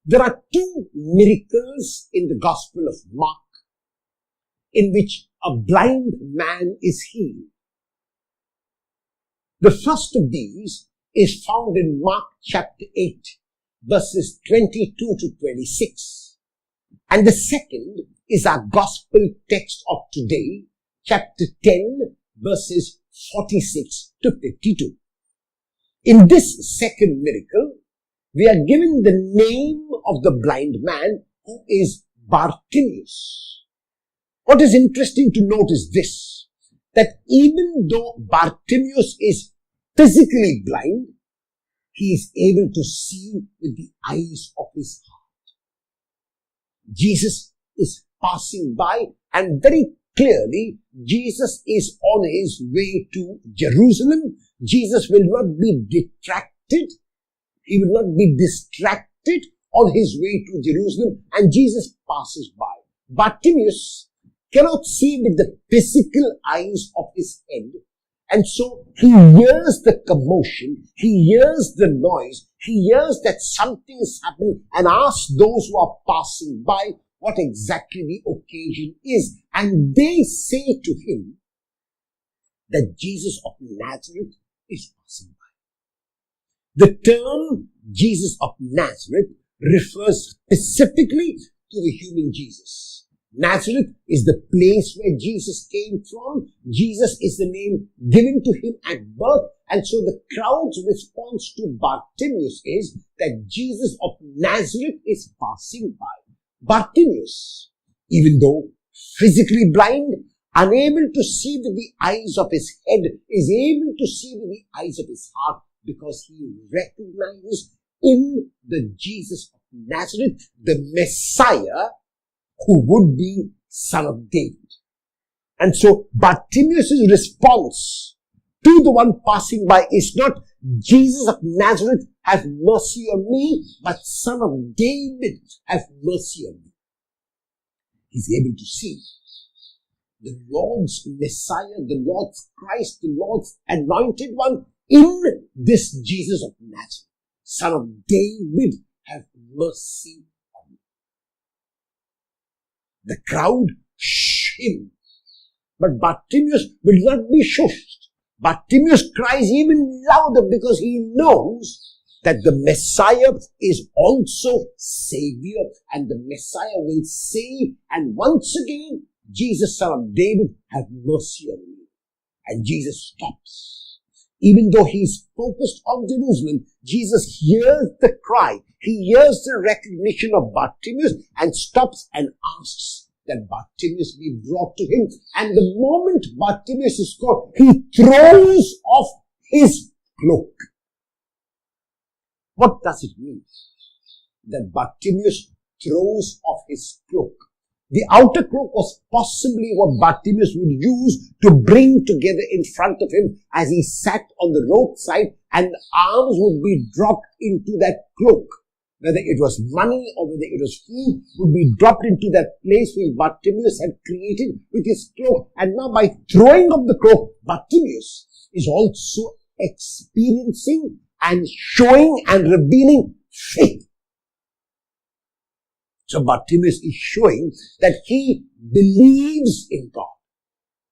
There are two miracles in the Gospel of Mark in which a blind man is healed. The first of these is found in Mark chapter 8, verses 22 to 26. And the second is our Gospel text of today, chapter 10, verses 46 to 52. In this second miracle, we are given the name of the blind man, who is Bartimaeus. What is interesting to note is this, that even though Bartimaeus is physically blind, he is able to see with the eyes of his heart. Jesus is passing by, and very clearly, Jesus is on his way to Jerusalem. Jesus will not be detracted. He will not be distracted on his way to Jerusalem, and Jesus passes by. Bartimaeus cannot see with the physical eyes of his head, and so he hears the commotion, he hears the noise, he hears that something is happening, and asks those who are passing by what exactly the occasion is. And they say to him that Jesus of Nazareth is passing by. The term Jesus of Nazareth refers specifically to the human Jesus. Nazareth is the place where Jesus came from. Jesus is the name given to him at birth. And so the crowd's response to Bartimaeus is that Jesus of Nazareth is passing by. Bartimaeus, even though physically blind, unable to see with the eyes of his head, is able to see with the eyes of his heart, because he recognizes in the Jesus of Nazareth the Messiah who would be Son of David. And so Bartimaeus' response to the one passing by is not, Jesus of Nazareth, have mercy on me, but Son of David, have mercy on me. He's able to see the Lord's Messiah, the Lord's Christ, the Lord's anointed one in this Jesus of Nazareth. Son of David, have mercy on me. The crowd shh him, but Bartimaeus will not be shushed. Bartimaeus cries even louder because he knows that the Messiah is also Savior, and the Messiah will say, and once again, Jesus, Son of David, have mercy on me. And Jesus stops. Even though he's focused on Jerusalem, Jesus hears the cry. He hears the recognition of Bartimaeus and stops and asks that Bartimaeus be brought to him. And the moment Bartimaeus is called, he throws off his cloak. What does it mean that Bartimaeus throws off his cloak? The outer cloak was possibly what Bartimaeus would use to bring together in front of him as he sat on the roadside, and the arms would be dropped into that cloak. Whether it was money or whether it was food would be dropped into that place which Bartimaeus had created with his cloak. And now by throwing off the cloak, Bartimaeus is also experiencing and showing and revealing faith. So Bartimaeus is showing that he believes in God,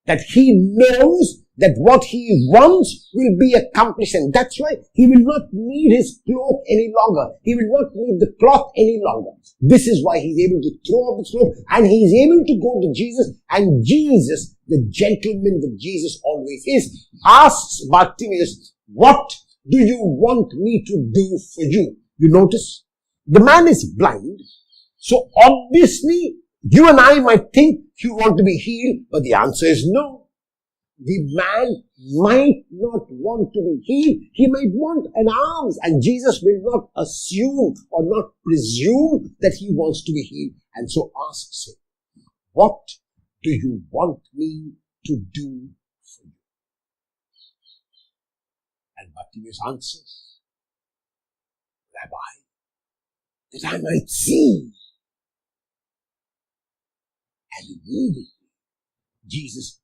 that he knows that what he wants will be accomplished, and that's why he will not need his cloak any longer. He will not need the cloth any longer. This is why he's able to throw off his cloak, and he's able to go to Jesus, and Jesus, the gentleman that Jesus always is, asks Bartimaeus, what do you want me to do for you? You notice? The man is blind, so obviously you and I might think you want to be healed, but the answer is no. The man might not want to be healed. He might want an alms, and Jesus will not assume or not presume that he wants to be healed, and so asks him, what do you want me to do for you? And Bartimaeus answers, Rabbi, that I might see. And immediately Jesus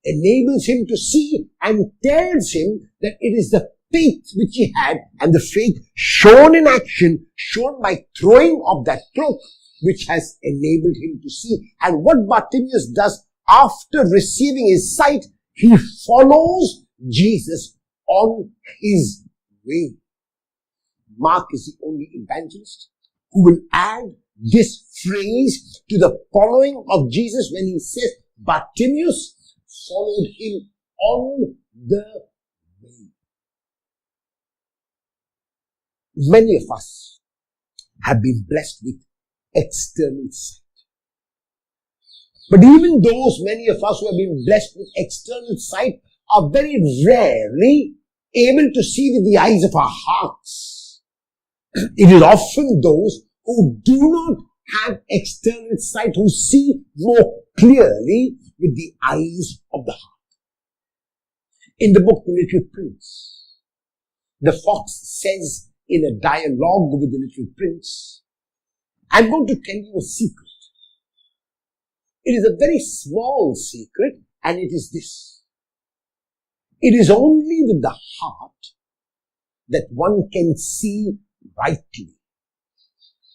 enables him to see and tells him that it is the faith which he had, and the faith shown in action, shown by throwing of that cloak, which has enabled him to see. And what Bartimaeus does after receiving his sight, he follows Jesus on his way. Mark is the only evangelist who will add this phrase to the following of Jesus when he says, Bartimaeus followed him on the way. Many of us have been blessed with external sight. But even those many of us who have been blessed with external sight are very rarely able to see with the eyes of our hearts. It is often those who do not have external sight who see more clearly with the eyes of the heart. In the book The Little Prince, the fox says in a dialogue with the little prince, I'm going to tell you a secret. It is a very small secret, and it is this. It is only with the heart that one can see rightly.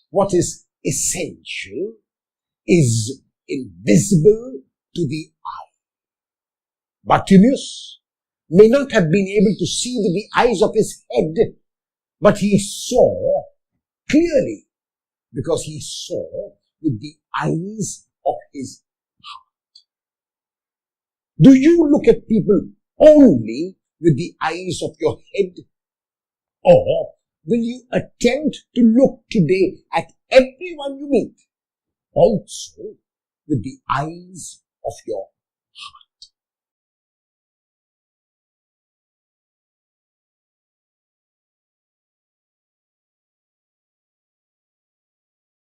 What is essential is invisible to the eye. Bartimaeus may not have been able to see with the eyes of his head, but he saw clearly because he saw with the eyes of his heart. Do you look at people only with the eyes of your head? Or will you attempt to look today at everyone you meet also with the eyes of your